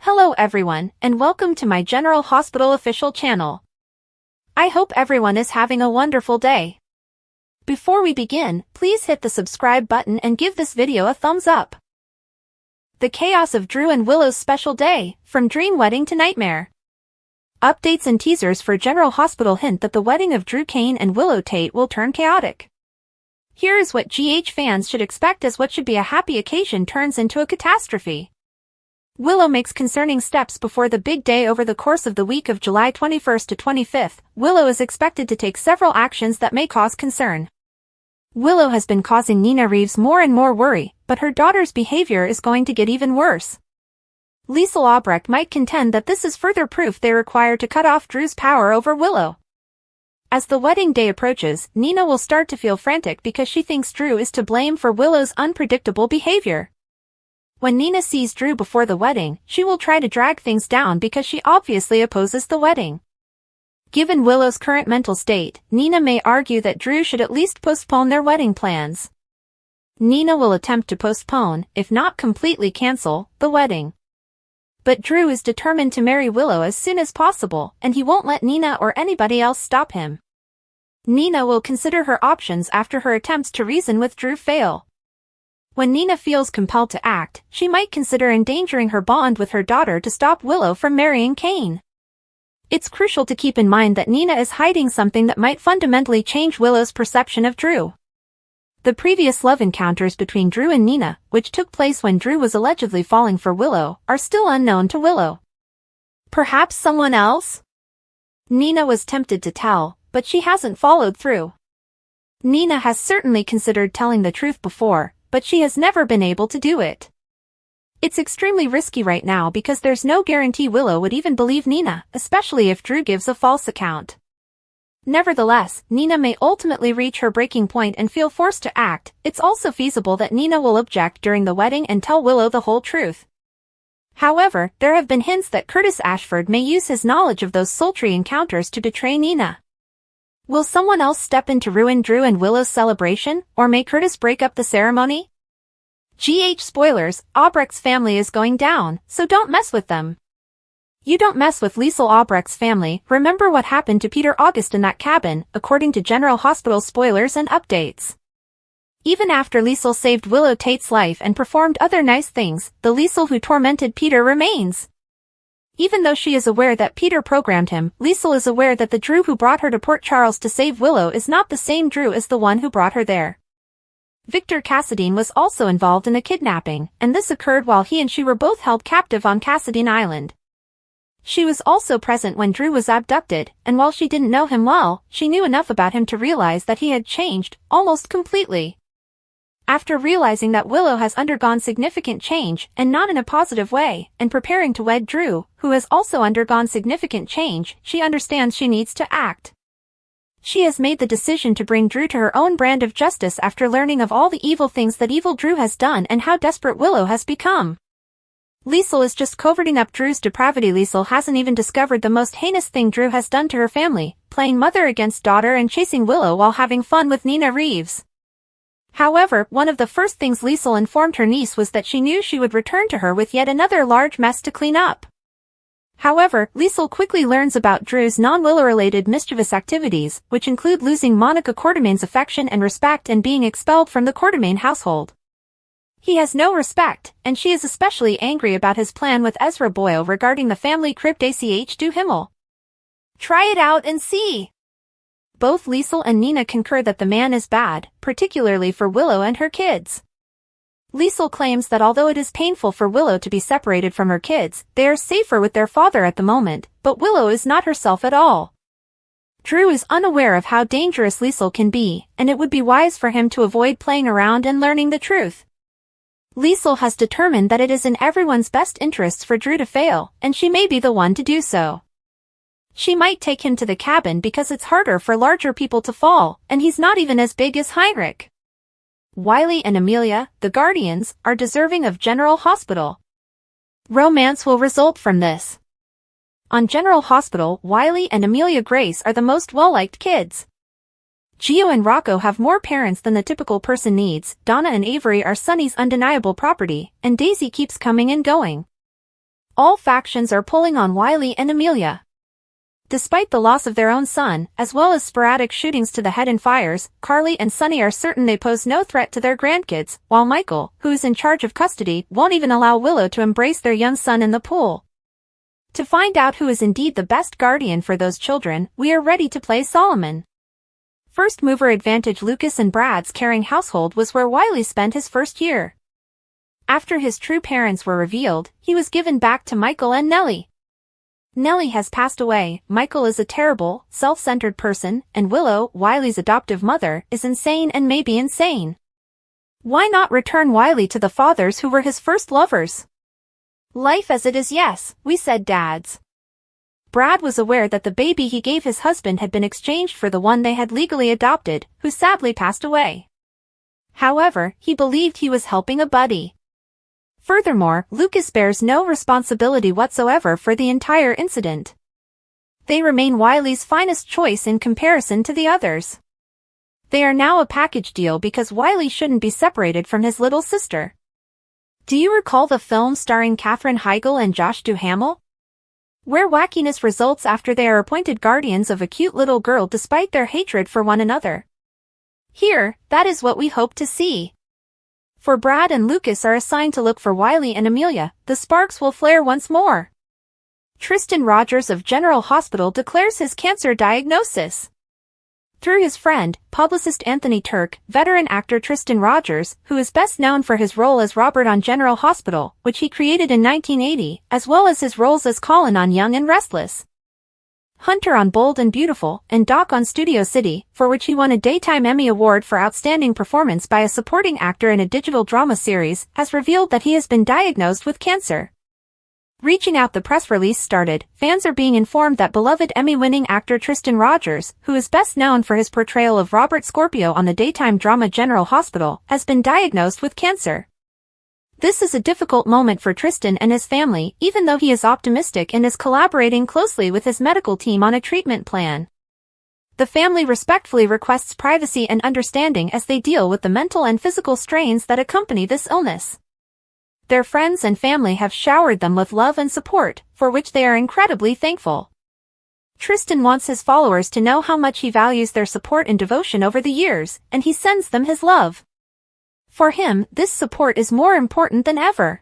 Hello everyone, and welcome to my General Hospital official channel. I hope everyone is having a wonderful day. Before we begin, please hit the subscribe button and give this video a thumbs up. The chaos of Drew and Willow's special day, from dream wedding to nightmare. Updates and teasers for General Hospital hint that the wedding of Drew Kane and Willow Tate will turn chaotic. Here is what GH fans should expect as what should be a happy occasion turns into a catastrophe. Willow makes concerning steps before the big day. Over the course of the week of July 21st to 25th, Willow is expected to take several actions that may cause concern. Willow has been causing Nina Reeves more and more worry, but her daughter's behavior is going to get even worse. Liesl Albrecht might contend that this is further proof they require to cut off Drew's power over Willow. As the wedding day approaches, Nina will start to feel frantic because she thinks Drew is to blame for Willow's unpredictable behavior. When Nina sees Drew before the wedding, she will try to drag things down because she obviously opposes the wedding. Given Willow's current mental state, Nina may argue that Drew should at least postpone their wedding plans. Nina will attempt to postpone, if not completely cancel, the wedding. But Drew is determined to marry Willow as soon as possible, and he won't let Nina or anybody else stop him. Nina will consider her options after her attempts to reason with Drew fail. When Nina feels compelled to act, she might consider endangering her bond with her daughter to stop Willow from marrying Kane. It's crucial to keep in mind that Nina is hiding something that might fundamentally change Willow's perception of Drew. The previous love encounters between Drew and Nina, which took place when Drew was allegedly falling for Willow, are still unknown to Willow. Perhaps someone else? Nina was tempted to tell, but she hasn't followed through. Nina has certainly considered telling the truth before, but she has never been able to do it. It's extremely risky right now because there's no guarantee Willow would even believe Nina, especially if Drew gives a false account. Nevertheless, Nina may ultimately reach her breaking point and feel forced to act. It's also feasible that Nina will object during the wedding and tell Willow the whole truth. However, there have been hints that Curtis Ashford may use his knowledge of those sultry encounters to betray Nina. Will someone else step in to ruin Drew and Willow's celebration, or may Curtis break up the ceremony? GH spoilers, Albrecht's family is going down, so don't mess with them. You don't mess with Liesl Albrecht's family. Remember what happened to Peter August in that cabin, according to General Hospital spoilers and updates. Even after Liesl saved Willow Tate's life and performed other nice things, the Liesl who tormented Peter remains. Even though she is aware that Peter programmed him, Liesl is aware that the Drew who brought her to Port Charles to save Willow is not the same Drew as the one who brought her there. Victor Cassadine was also involved in a kidnapping, and this occurred while he and she were both held captive on Cassadine Island. She was also present when Drew was abducted, and while she didn't know him well, she knew enough about him to realize that he had changed, almost completely. After realizing that Willow has undergone significant change, and not in a positive way, and preparing to wed Drew, who has also undergone significant change, she understands she needs to act. She has made the decision to bring Drew to her own brand of justice after learning of all the evil things that evil Drew has done and how desperate Willow has become. Liesl is just coverting up Drew's depravity. Liesl hasn't even discovered the most heinous thing Drew has done to her family, playing mother against daughter and chasing Willow while having fun with Nina Reeves. However, one of the first things Liesl informed her niece was that she knew she would return to her with yet another large mess to clean up. However, Liesl quickly learns about Drew's non-Willow-related mischievous activities, which include losing Monica Quartermaine's affection and respect and being expelled from the Quartermaine household. He has no respect, and she is especially angry about his plan with Ezra Boyle regarding the family crypt. ACH du Himmel. Try it out and see. Both Liesl and Nina concur that the man is bad, particularly for Willow and her kids. Liesl claims that although it is painful for Willow to be separated from her kids, they are safer with their father at the moment, but Willow is not herself at all. Drew is unaware of how dangerous Liesl can be, and it would be wise for him to avoid playing around and learning the truth. Liesl has determined that it is in everyone's best interests for Drew to fail, and she may be the one to do so. She might take him to the cabin because it's harder for larger people to fall, and he's not even as big as Heinrich. Wiley and Amelia, the guardians, are deserving of General Hospital. Romance will result from this. On General Hospital, Wiley and Amelia Grace are the most well-liked kids. Gio and Rocco have more parents than the typical person needs. Donna and Avery are Sunny's undeniable property, and Daisy keeps coming and going. All factions are pulling on Wiley and Amelia. Despite the loss of their own son, as well as sporadic shootings to the head and fires, Carly and Sonny are certain they pose no threat to their grandkids, while Michael, who is in charge of custody, won't even allow Willow to embrace their young son in the pool. To find out who is indeed the best guardian for those children, we are ready to play Solomon. First mover advantage. Lucas and Brad's caring household was where Wiley spent his first year. After his true parents were revealed, he was given back to Michael and Nellie. Nellie has passed away, Michael is a terrible, self-centered person, and Willow, Wiley's adoptive mother, is insane and may be insane. Why not return Wiley to the fathers who were his first lovers? Life as it is. Yes, we said dads. Brad was aware that the baby he gave his husband had been exchanged for the one they had legally adopted, who sadly passed away. However, he believed he was helping a buddy. Furthermore, Lucas bears no responsibility whatsoever for the entire incident. They remain Wiley's finest choice in comparison to the others. They are now a package deal because Wiley shouldn't be separated from his little sister. Do you recall the film starring Katherine Heigl and Josh Duhamel? Where wackiness results after they are appointed guardians of a cute little girl despite their hatred for one another. Here, that is what we hope to see. For Brad and Lucas are assigned to look for Wiley and Amelia, the sparks will flare once more. Tristan Rogers of General Hospital declares his cancer diagnosis. Through his friend, publicist Anthony Turk, veteran actor Tristan Rogers, who is best known for his role as Robert on General Hospital, which he created in 1980, as well as his roles as Colin on Young and Restless, Hunter on Bold and Beautiful, and Doc on Studio City, for which he won a Daytime Emmy Award for Outstanding Performance by a Supporting Actor in a Digital Drama Series, has revealed that he has been diagnosed with cancer. Reaching out, the press release started, fans are being informed that beloved Emmy-winning actor Tristan Rogers, who is best known for his portrayal of Robert Scorpio on the daytime drama General Hospital, has been diagnosed with cancer. This is a difficult moment for Tristan and his family, even though he is optimistic and is collaborating closely with his medical team on a treatment plan. The family respectfully requests privacy and understanding as they deal with the mental and physical strains that accompany this illness. Their friends and family have showered them with love and support, for which they are incredibly thankful. Tristan wants his followers to know how much he values their support and devotion over the years, and he sends them his love. For him, this support is more important than ever.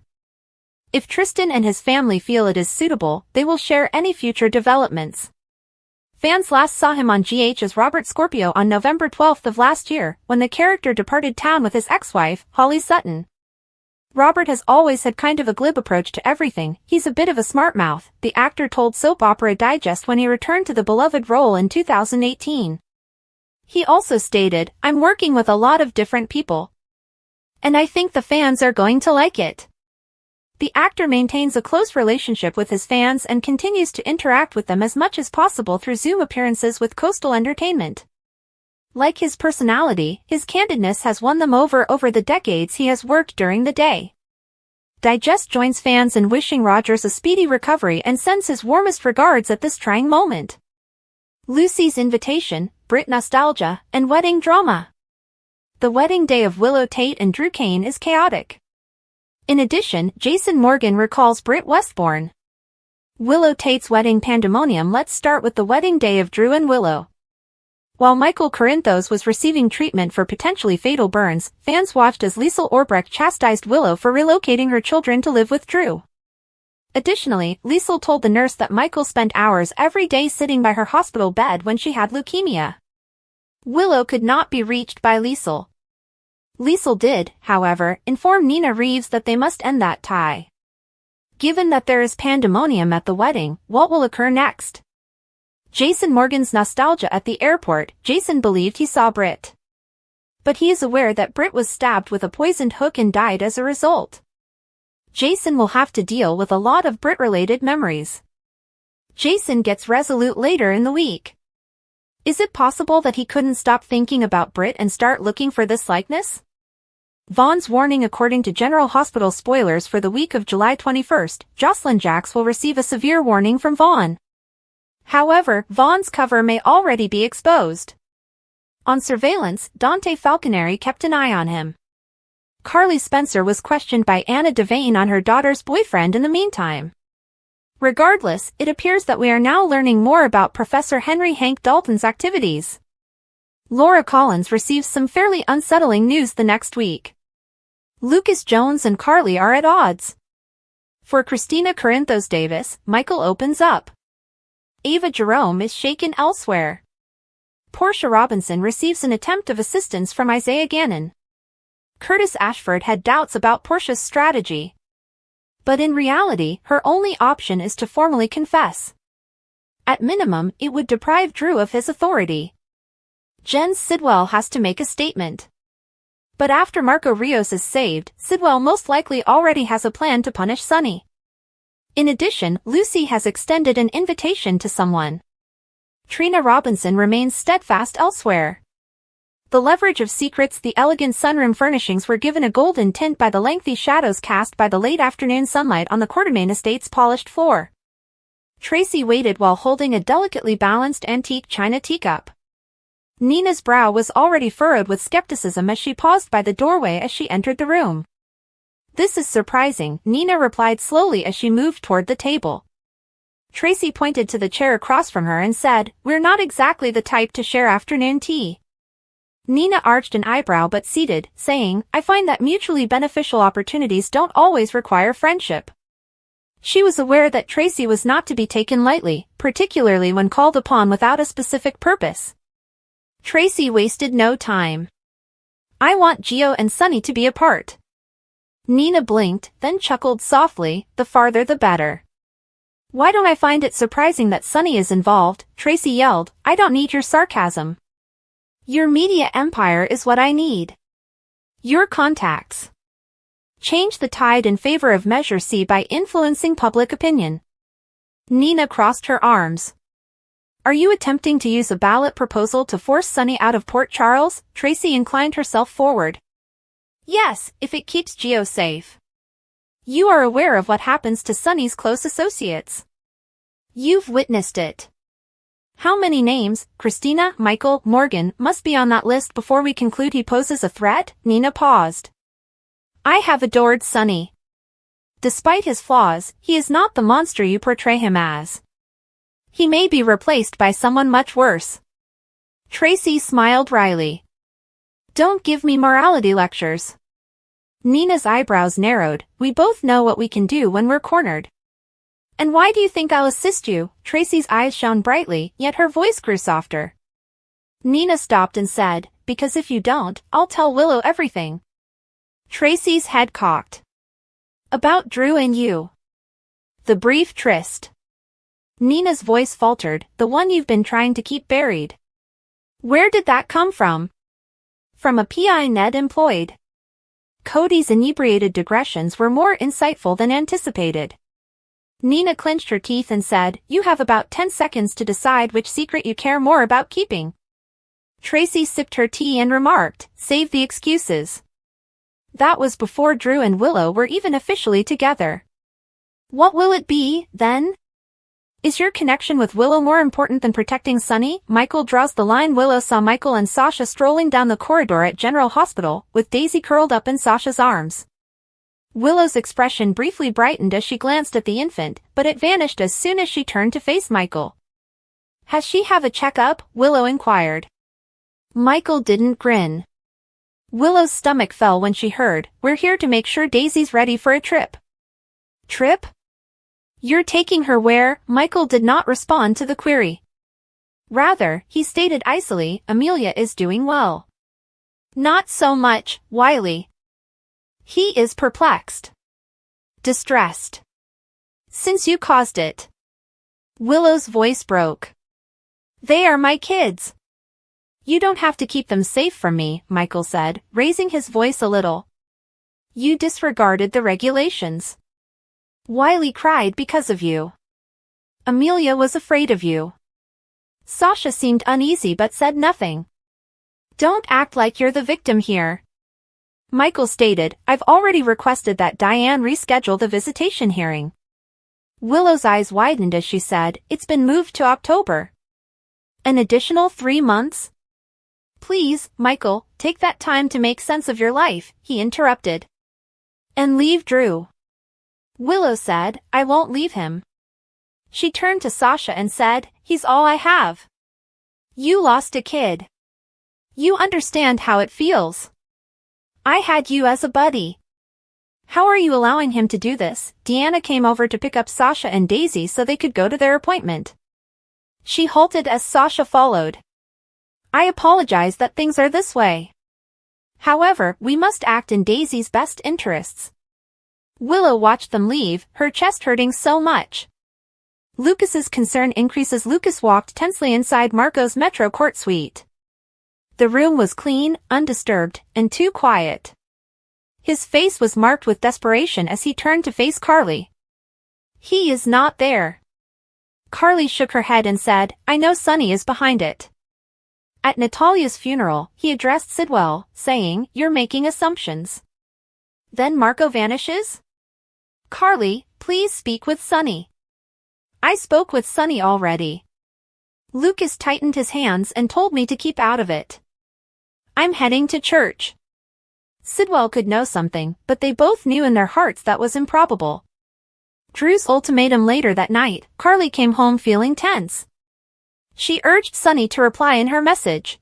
If Tristan and his family feel it is suitable, they will share any future developments. Fans last saw him on GH as Robert Scorpio on November 12th of last year, when the character departed town with his ex-wife, Holly Sutton. Robert has always had kind of a glib approach to everything, he's a bit of a smart mouth, the actor told Soap Opera Digest when he returned to the beloved role in 2018. He also stated, "I'm working with a lot of different people, and I think the fans are going to like it." The actor maintains a close relationship with his fans and continues to interact with them as much as possible through Zoom appearances with Coastal Entertainment. Like his personality, his candidness has won them over the decades he has worked during the day. Digest joins fans in wishing Rogers a speedy recovery and sends his warmest regards at this trying moment. Lucy's Invitation, Brit Nostalgia, and Wedding Drama. The wedding day of Willow Tate and Drew Kane is chaotic. In addition, Jason Morgan recalls Britt Westbourne. Willow Tate's wedding pandemonium. Let's start with the wedding day of Drew and Willow. While Michael Corinthos was receiving treatment for potentially fatal burns, fans watched as Liesl Orbrecht chastised Willow for relocating her children to live with Drew. Additionally, Liesl told the nurse that Michael spent hours every day sitting by her hospital bed when she had leukemia. Willow could not be reached by Liesl. Liesl did, however, inform Nina Reeves that they must end that tie. Given that there is pandemonium at the wedding, what will occur next? Jason Morgan's nostalgia. At the airport, Jason believed he saw Britt, but he is aware that Britt was stabbed with a poisoned hook and died as a result. Jason will have to deal with a lot of Britt-related memories. Jason gets resolute later in the week. Is it possible that he couldn't stop thinking about Britt and start looking for this likeness? Vaughn's warning. According to General Hospital spoilers for the week of July 21st, Jocelyn Jacks will receive a severe warning from Vaughn. However, Vaughn's cover may already be exposed. On surveillance, Dante Falconeri kept an eye on him. Carly Spencer was questioned by Anna Devane on her daughter's boyfriend in the meantime. Regardless, it appears that we are now learning more about Professor Henry Hank Dalton's activities. Laura Collins receives some fairly unsettling news the next week. Lucas Jones and Carly are at odds. For Christina Corinthos Davis, Michael opens up. Ava Jerome is shaken elsewhere. Portia Robinson receives an attempt of assistance from Isaiah Gannon. Curtis Ashford had doubts about Portia's strategy. But in reality, her only option is to formally confess. At minimum, it would deprive Drew of his authority. Jen Sidwell has to make a statement. But after Marco Rios is saved, Sidwell most likely already has a plan to punish Sonny. In addition, Lucy has extended an invitation to someone. Trina Robinson remains steadfast elsewhere. The leverage of secrets. The elegant sunroom furnishings were given a golden tint by the lengthy shadows cast by the late afternoon sunlight on the Quartermaine estate's polished floor. Tracy waited while holding a delicately balanced antique china teacup. Nina's brow was already furrowed with skepticism as she paused by the doorway as she entered the room. "This is surprising," Nina replied slowly as she moved toward the table. Tracy pointed to the chair across from her and said, "We're not exactly the type to share afternoon tea." Nina arched an eyebrow but ceded, saying, "I find that mutually beneficial opportunities don't always require friendship." She was aware that Tracy was not to be taken lightly, particularly when called upon without a specific purpose. Tracy wasted no time. "I want Gio and Sonny to be apart." Nina blinked, then chuckled softly, "The farther the better." "Why don't I find it surprising that Sonny is involved?" Tracy yelled. "I don't need your sarcasm. Your media empire is what I need. Your contacts. Change the tide in favor of Measure C by influencing public opinion." Nina crossed her arms. "Are you attempting to use a ballot proposal to force Sonny out of Port Charles?" Tracy inclined herself forward. "Yes, if it keeps Gio safe. You are aware of what happens to Sonny's close associates. You've witnessed it. How many names, Christina, Michael, Morgan, must be on that list before we conclude he poses a threat?" Nina paused. "I have adored Sonny. Despite his flaws, he is not the monster you portray him as. He may be replaced by someone much worse." Tracy smiled wryly. "Don't give me morality lectures." Nina's eyebrows narrowed. "We both know what we can do when we're cornered." "And why do you think I'll assist you?" Tracy's eyes shone brightly, yet her voice grew softer. Nina stopped and said, "Because if you don't, I'll tell Willow everything." Tracy's head cocked. "About Drew and you." "The brief tryst." Nina's voice faltered, "The one you've been trying to keep buried." "Where did that come from?" "From a PI Ned employed." Cody's inebriated digressions were more insightful than anticipated. Nina clenched her teeth and said, "You have about 10 seconds to decide which secret you care more about keeping." Tracy sipped her tea and remarked, "Save the excuses." That was before Drew and Willow were even officially together. "What will it be, then? Is your connection with Willow more important than protecting Sonny?" Michael draws the line. Willow saw Michael and Sasha strolling down the corridor at General Hospital, with Daisy curled up in Sasha's arms. Willow's expression briefly brightened as she glanced at the infant, but it vanished as soon as she turned to face Michael. "Has she have a checkup?" Willow inquired. Michael didn't grin. Willow's stomach fell when she heard, "We're here to make sure Daisy's ready for a trip." "Trip? You're taking her where?" Michael did not respond to the query. Rather, he stated icily, "Amelia is doing well." "Not so much, Wiley." He is perplexed. Distressed. "Since you caused it." Willow's voice broke. "They are my kids." "You don't have to keep them safe from me," Michael said, raising his voice a little. "You disregarded the regulations. Wiley cried because of you. Amelia was afraid of you." Sasha seemed uneasy but said nothing. "Don't act like you're the victim here," Michael stated. "I've already requested that Diane reschedule the visitation hearing." Willow's eyes widened as she said, "It's been moved to October. An additional 3 months? Please, Michael, take that time to make sense of your life," he interrupted. "And leave Drew." Willow said, "I won't leave him. She turned to Sasha and said, "He's all I have. You lost a kid. You understand how it feels. I had you as a buddy. How are you allowing him to do this?" Deanna came over to pick up Sasha and Daisy so they could go to their appointment. She halted as Sasha followed. "I apologize that things are this way. However, we must act in Daisy's best interests." Willow watched them leave, her chest hurting so much. Lucas's concern increases. Lucas walked tensely inside Marco's Metro Court suite. The room was clean, undisturbed, and too quiet. His face was marked with desperation as he turned to face Carly. "He is not there." Carly shook her head and said, "I know Sonny is behind it." At Natalia's funeral, he addressed Sidwell, saying, "You're making assumptions. Then Marco vanishes?" "Carly, please speak with Sonny." "I spoke with Sonny already. Lucas tightened his hands and told me to keep out of it. I'm heading to church." Sidwell could know something, but they both knew in their hearts that was improbable. Drew's ultimatum later that night, Carly came home feeling tense. She urged Sonny to reply in her message.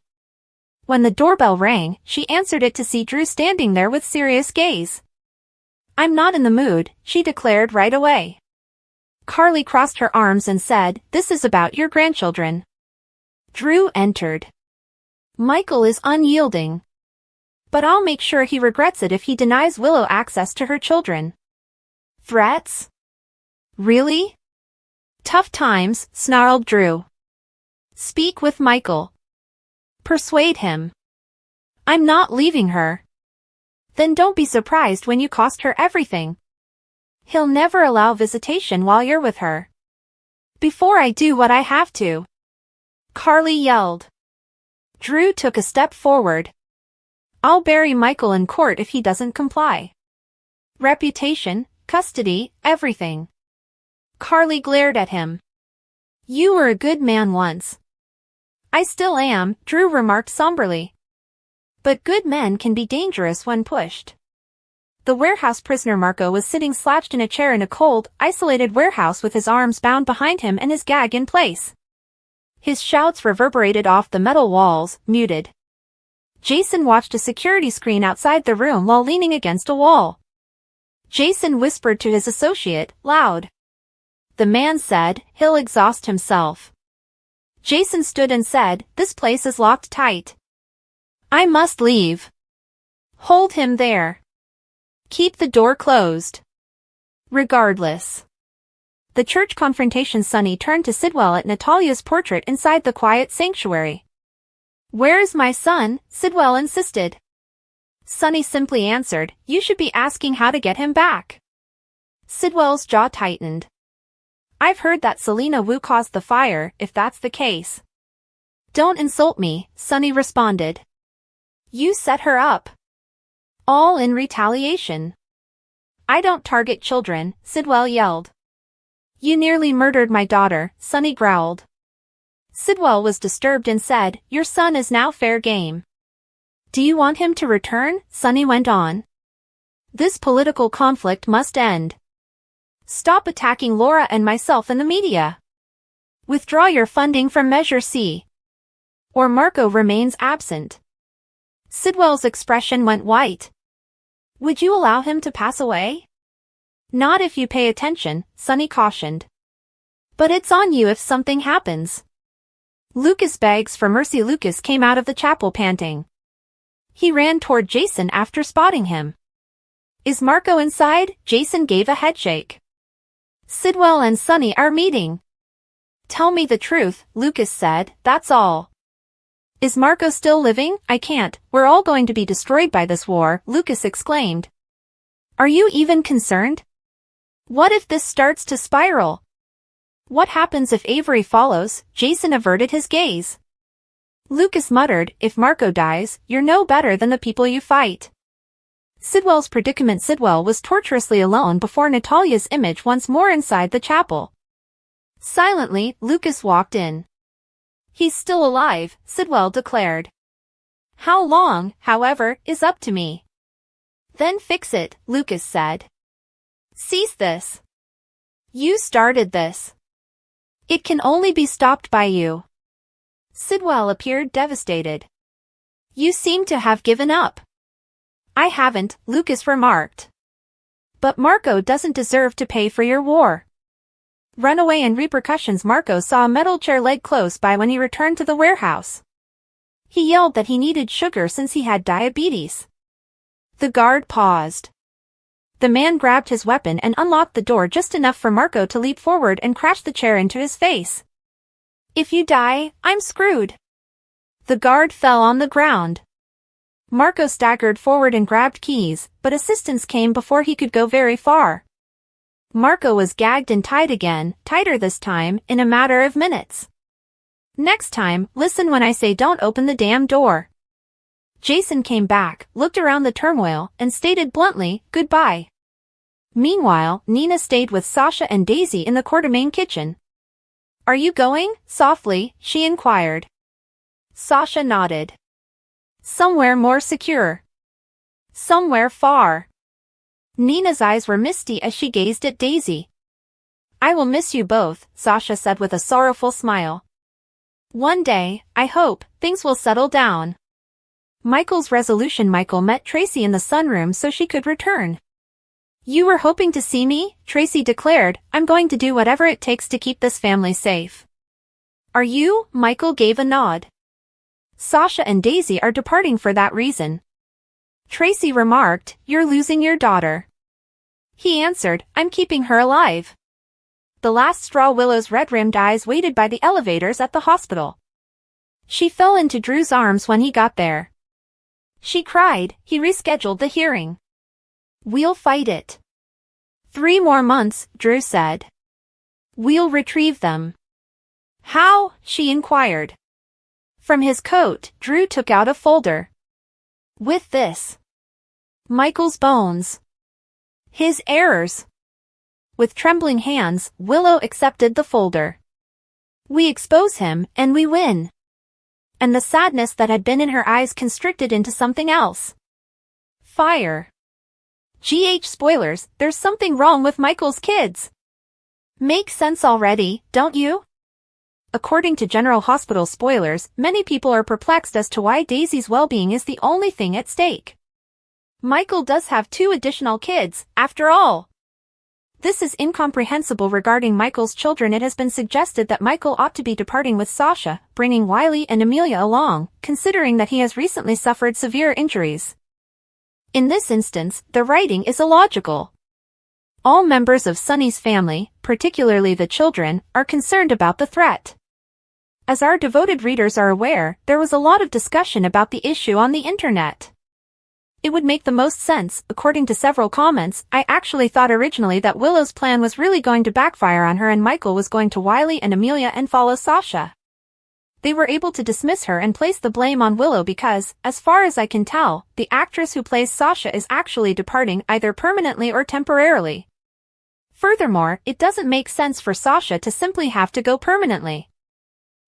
When the doorbell rang, she answered it to see Drew standing there with serious gaze. "I'm not in the mood," she declared right away. Carly crossed her arms and said, "This is about your grandchildren." Drew entered. "Michael is unyielding. But I'll make sure he regrets it if he denies Willow access to her children." "Threats? Really?" "Tough times," snarled Drew. "Speak with Michael. Persuade him. I'm not leaving her. Then don't be surprised when you cost her everything. He'll never allow visitation while you're with her." "Before I do what I have to," Carly yelled. Drew took a step forward. "I'll bury Michael in court if he doesn't comply. Reputation, custody, everything." Carly glared at him. "You were a good man once." "I still am," Drew remarked somberly. "But good men can be dangerous when pushed." The warehouse prisoner Marco was sitting slouched in a chair in a cold, isolated warehouse with his arms bound behind him and his gag in place. His shouts reverberated off the metal walls, muted. Jason watched a security screen outside the room while leaning against a wall. Jason whispered to his associate, loud. The man said, "He'll exhaust himself." Jason stood and said, "This place is locked tight. I must leave." "Hold him there. Keep the door closed." Regardless. The church confrontation. Sonny turned to Sidwell at Natalia's portrait inside the quiet sanctuary. "Where is my son?" Sidwell insisted. Sonny simply answered, "You should be asking how to get him back." Sidwell's jaw tightened. "I've heard that Selena Wu caused the fire, if that's the case." "Don't insult me," Sonny responded. "You set her up. All in retaliation." "I don't target children," Sidwell yelled. "You nearly murdered my daughter," Sonny growled. Sidwell was disturbed and said, "Your son is now fair game." "Do you want him to return?" Sonny went on. "This political conflict must end. Stop attacking Laura and myself in the media. Withdraw your funding from Measure C. Or Marco remains absent." Sidwell's expression went white. "Would you allow him to pass away?" "Not if you pay attention," Sonny cautioned. "But it's on you if something happens." Lucas begs for mercy. Lucas came out of the chapel panting. He ran toward Jason after spotting him. "Is Marco inside?" Jason gave a headshake. "Sidwell and Sonny are meeting." "Tell me the truth," Lucas said, "that's all." "Is Marco still living?" "I can't, we're all going to be destroyed by this war," Lucas exclaimed. "Are you even concerned? What if this starts to spiral? What happens if Avery follows?" Jason averted his gaze. Lucas muttered, "If Marco dies, you're no better than the people you fight." Sidwell's predicament. Sidwell was torturously alone before Natalia's image once more inside the chapel. Silently, Lucas walked in. "He's still alive," Sidwell declared. "How long, however, is up to me." "Then fix it," Lucas said. "Cease this. You started this." It can only be stopped by you. Sidwell appeared devastated. You seem to have given up. I haven't, Lucas remarked. But Marco doesn't deserve to pay for your war. Runaway and repercussions. Marco saw a metal chair leg close by when he returned to the warehouse. He yelled that he needed sugar since he had diabetes. The guard paused. The man grabbed his weapon and unlocked the door just enough for Marco to leap forward and crash the chair into his face. If you die, I'm screwed. The guard fell on the ground. Marco staggered forward and grabbed keys, but assistance came before he could go very far. Marco was gagged and tied again, tighter this time, in a matter of minutes. Next time, listen when I say don't open the damn door. Jason came back, looked around the turmoil, and stated bluntly, goodbye. Meanwhile, Nina stayed with Sasha and Daisy in the Quartermain kitchen. Are you going? Softly, she inquired. Sasha nodded. Somewhere more secure. Somewhere far. Nina's eyes were misty as she gazed at Daisy. I will miss you both, Sasha said with a sorrowful smile. One day, I hope, things will settle down. Michael's resolution. Michael met Tracy in the sunroom so she could return. You were hoping to see me? Tracy declared, I'm going to do whatever it takes to keep this family safe. Are you? Michael gave a nod. Sasha and Daisy are departing for that reason. Tracy remarked, you're losing your daughter. He answered, I'm keeping her alive. The last straw. Willow's red-rimmed eyes waited by the elevators at the hospital. She fell into Drew's arms when he got there. She cried. He rescheduled the hearing. We'll fight it. 3 more months, Drew said. We'll retrieve them. How? She inquired. From his coat, Drew took out a folder. With this. Michael's bones. His errors. With trembling hands, Willow accepted the folder. We expose him, and we win. And the sadness that had been in her eyes constricted into something else. Fire. Spoilers, there's something wrong with Michael's kids. Makes sense already, don't you? According to General Hospital spoilers, many people are perplexed as to why Daisy's well-being is the only thing at stake. Michael does have 2 additional kids, after all. This is incomprehensible. Regarding Michael's children, it has been suggested that Michael ought to be departing with Sasha, bringing Wiley and Amelia along, considering that he has recently suffered severe injuries. In this instance, the writing is illogical. All members of Sonny's family, particularly the children, are concerned about the threat. As our devoted readers are aware, there was a lot of discussion about the issue on the internet. It would make the most sense. According to several comments, I actually thought originally that Willow's plan was really going to backfire on her and Michael was going to Wiley and Amelia and follow Sasha. They were able to dismiss her and place the blame on Willow because, as far as I can tell, the actress who plays Sasha is actually departing either permanently or temporarily. Furthermore, it doesn't make sense for Sasha to simply have to go permanently.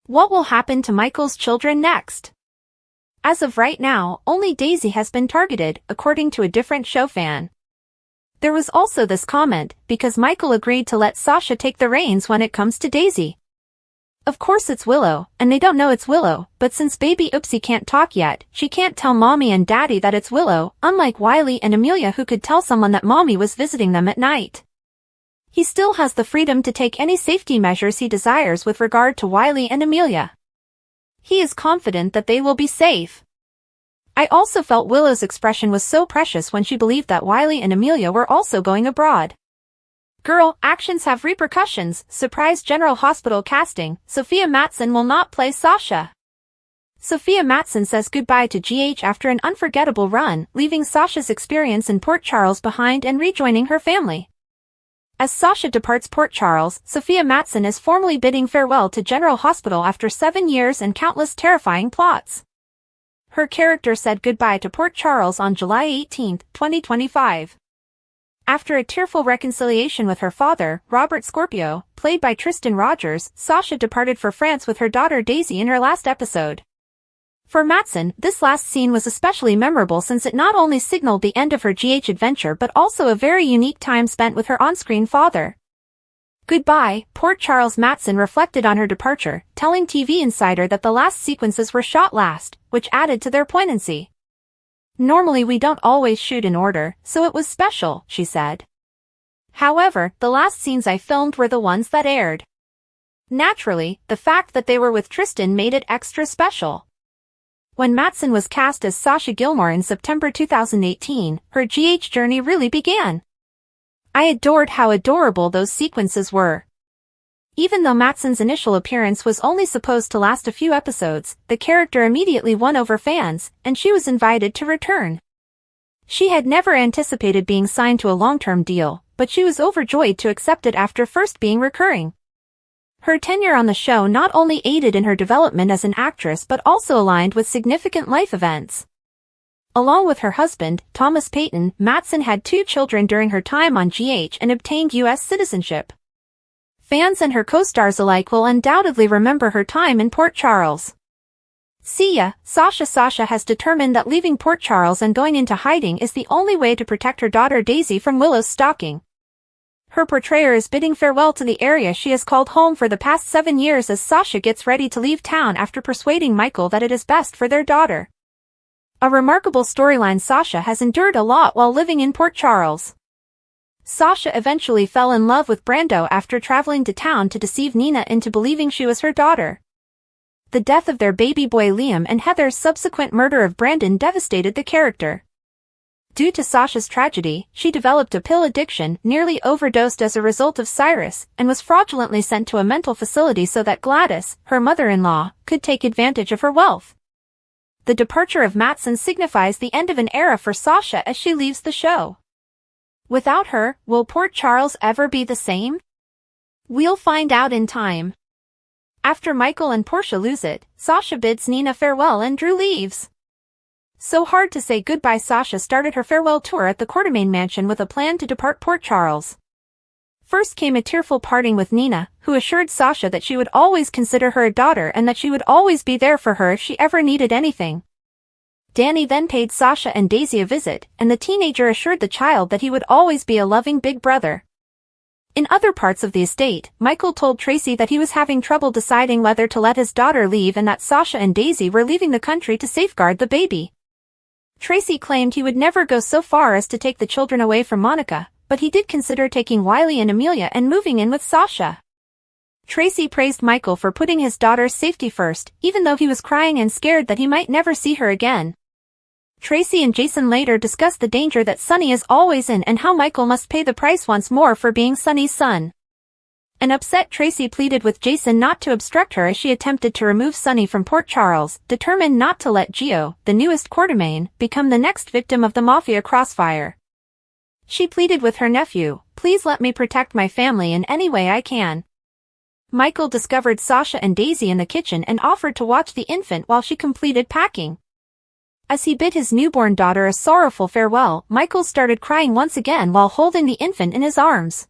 What will happen to Michael's children next? As of right now, only Daisy has been targeted, according to a different show fan. There was also this comment, because Michael agreed to let Sasha take the reins when it comes to Daisy. Of course it's Willow, and they don't know it's Willow, but since baby Oopsie can't talk yet, she can't tell Mommy and Daddy that it's Willow, unlike Wiley and Amelia who could tell someone that Mommy was visiting them at night. He still has the freedom to take any safety measures he desires with regard to Wiley and Amelia. He is confident that they will be safe. I also felt Willow's expression was so precious when she believed that Wiley and Amelia were also going abroad. Girl, actions have repercussions. Surprise General Hospital casting, Sophia Matson will not play Sasha. Sophia Matson says goodbye to GH after an unforgettable run, leaving Sasha's experience in Port Charles behind and rejoining her family. As Sasha departs Port Charles, Sophia Matson is formally bidding farewell to General Hospital after 7 years and countless terrifying plots. Her character said goodbye to Port Charles on July 18, 2025. After a tearful reconciliation with her father, Robert Scorpio, played by Tristan Rogers, Sasha departed for France with her daughter Daisy in her last episode. For Matson, this last scene was especially memorable since it not only signaled the end of her GH adventure but also a very unique time spent with her on-screen father. Goodbye, Port Charles. Matson reflected on her departure, telling TV Insider that the last sequences were shot last, which added to their poignancy. Normally we don't always shoot in order, so it was special, she said. However, the last scenes I filmed were the ones that aired. Naturally, the fact that they were with Tristan made it extra special. When Matson was cast as Sasha Gilmore in September 2018, her GH journey really began. I adored how adorable those sequences were. Even though Matson's initial appearance was only supposed to last a few episodes, the character immediately won over fans, and she was invited to return. She had never anticipated being signed to a long-term deal, but she was overjoyed to accept it after first being recurring. Her tenure on the show not only aided in her development as an actress but also aligned with significant life events. Along with her husband, Thomas Payton, Matson had 2 children during her time on GH and obtained U.S. citizenship. Fans and her co-stars alike will undoubtedly remember her time in Port Charles. See ya, Sasha. Sasha has determined that leaving Port Charles and going into hiding is the only way to protect her daughter Daisy from Willow's stalking. Her portrayer is bidding farewell to the area she has called home for the past 7 years as Sasha gets ready to leave town after persuading Michael that it is best for their daughter. A remarkable storyline. Sasha has endured a lot while living in Port Charles. Sasha eventually fell in love with Brando after traveling to town to deceive Nina into believing she was her daughter. The death of their baby boy Liam and Heather's subsequent murder of Brandon devastated the character. Due to Sasha's tragedy, she developed a pill addiction, nearly overdosed as a result of Cyrus, and was fraudulently sent to a mental facility so that Gladys, her mother-in-law, could take advantage of her wealth. The departure of Matson signifies the end of an era for Sasha as she leaves the show. Without her, will Port Charles ever be the same? We'll find out in time. After Michael and Portia lose it, Sasha bids Nina farewell and Drew leaves. So hard to say goodbye. Sasha started her farewell tour at the Quartermaine mansion with a plan to depart Port Charles. First came a tearful parting with Nina, who assured Sasha that she would always consider her a daughter and that she would always be there for her if she ever needed anything. Danny then paid Sasha and Daisy a visit, and the teenager assured the child that he would always be a loving big brother. In other parts of the estate, Michael told Tracy that he was having trouble deciding whether to let his daughter leave and that Sasha and Daisy were leaving the country to safeguard the baby. Tracy claimed he would never go so far as to take the children away from Monica, but he did consider taking Wiley and Amelia and moving in with Sasha. Tracy praised Michael for putting his daughter's safety first, even though he was crying and scared that he might never see her again. Tracy and Jason later discussed the danger that Sonny is always in and how Michael must pay the price once more for being Sonny's son. An upset Tracy pleaded with Jason not to obstruct her as she attempted to remove Sonny from Port Charles, determined not to let Gio, the newest Quartermaine, become the next victim of the Mafia crossfire. She pleaded with her nephew, "Please let me protect my family in any way I can." Michael discovered Sasha and Daisy in the kitchen and offered to watch the infant while she completed packing. As he bid his newborn daughter a sorrowful farewell, Michael started crying once again while holding the infant in his arms.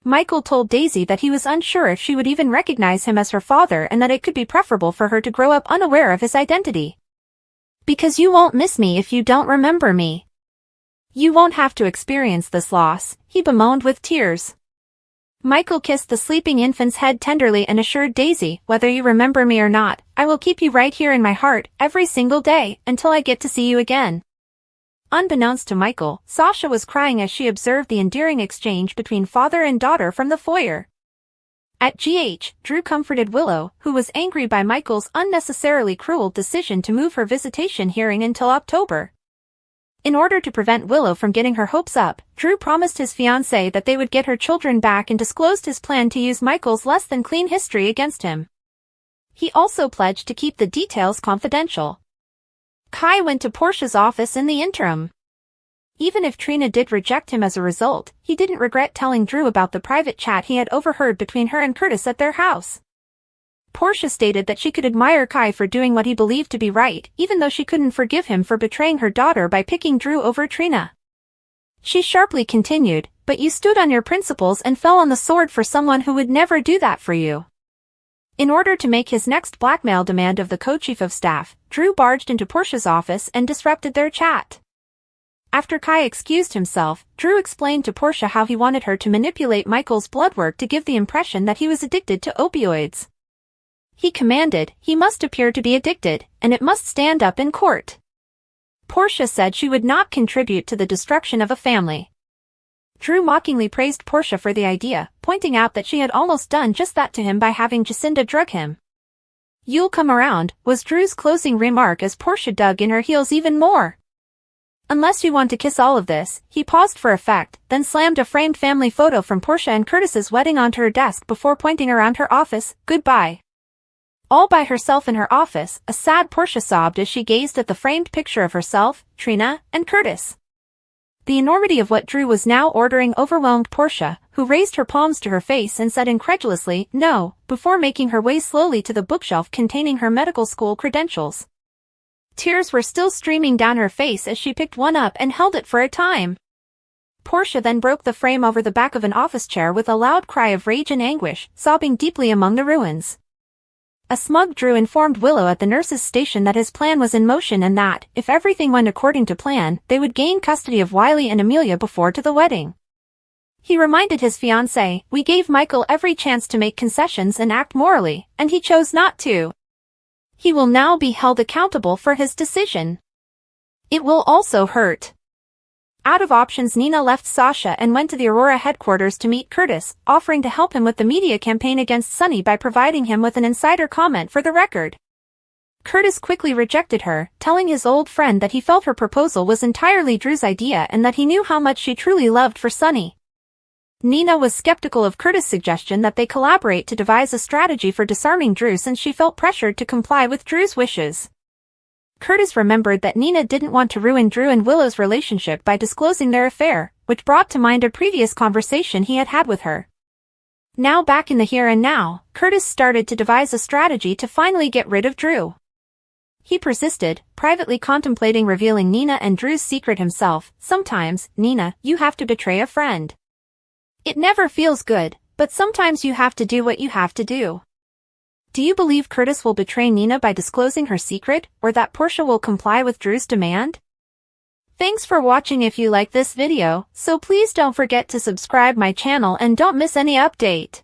Michael told Daisy that he was unsure if she would even recognize him as her father and that it could be preferable for her to grow up unaware of his identity. "Because you won't miss me if you don't remember me. You won't have to experience this loss," he bemoaned with tears. Michael kissed the sleeping infant's head tenderly and assured Daisy, "Whether you remember me or not, I will keep you right here in my heart, every single day, until I get to see you again." Unbeknownst to Michael, Sasha was crying as she observed the endearing exchange between father and daughter from the foyer. At GH, Drew comforted Willow, who was angry by Michael's unnecessarily cruel decision to move her visitation hearing until October. In order to prevent Willow from getting her hopes up, Drew promised his fiancée that they would get her children back and disclosed his plan to use Michael's less-than-clean history against him. He also pledged to keep the details confidential. Kai went to Portia's office in the interim. Even if Trina did reject him as a result, he didn't regret telling Drew about the private chat he had overheard between her and Curtis at their house. Portia stated that she could admire Kai for doing what he believed to be right, even though she couldn't forgive him for betraying her daughter by picking Drew over Trina. She sharply continued, "But you stood on your principles and fell on the sword for someone who would never do that for you." In order to make his next blackmail demand of the co-chief of staff, Drew barged into Portia's office and disrupted their chat. After Kai excused himself, Drew explained to Portia how he wanted her to manipulate Michael's blood work to give the impression that he was addicted to opioids. He commanded, he must appear to be addicted, and it must stand up in court. Portia said she would not contribute to the destruction of a family. Drew mockingly praised Portia for the idea, pointing out that she had almost done just that to him by having Jacinda drug him. "You'll come around," was Drew's closing remark as Portia dug in her heels even more. "Unless you want to kiss all of this," he paused for effect, then slammed a framed family photo from Portia and Curtis's wedding onto her desk before pointing around her office. "Goodbye." All by herself in her office, a sad Portia sobbed as she gazed at the framed picture of herself, Trina, and Curtis. The enormity of what Drew was now ordering overwhelmed Portia, who raised her palms to her face and said incredulously, "No," before making her way slowly to the bookshelf containing her medical school credentials. Tears were still streaming down her face as she picked one up and held it for a time. Portia then broke the frame over the back of an office chair with a loud cry of rage and anguish, sobbing deeply among the ruins. A smug Drew informed Willow at the nurse's station that his plan was in motion and that, if everything went according to plan, they would gain custody of Wiley and Amelia before to the wedding. He reminded his fiancée, "We gave Michael every chance to make concessions and act morally, and he chose not to. He will now be held accountable for his decision. It will also hurt." Out of options, Nina left Sasha and went to the Aurora headquarters to meet Curtis, offering to help him with the media campaign against Sunny by providing him with an insider comment for the record. Curtis quickly rejected her, telling his old friend that he felt her proposal was entirely Drew's idea and that he knew how much she truly loved for Sunny. Nina was skeptical of Curtis' suggestion that they collaborate to devise a strategy for disarming Drew since she felt pressured to comply with Drew's wishes. Curtis remembered that Nina didn't want to ruin Drew and Willow's relationship by disclosing their affair, which brought to mind a previous conversation he had had with her. Now back in the here and now, Curtis started to devise a strategy to finally get rid of Drew. He persisted, privately contemplating revealing Nina and Drew's secret himself. "Sometimes, Nina, you have to betray a friend. It never feels good, but sometimes you have to do what you have to do." Do you believe Curtis will betray Nina by disclosing her secret, or that Portia will comply with Drew's demand? Thanks for watching. If you like this video, so please don't forget to subscribe my channel and don't miss any update.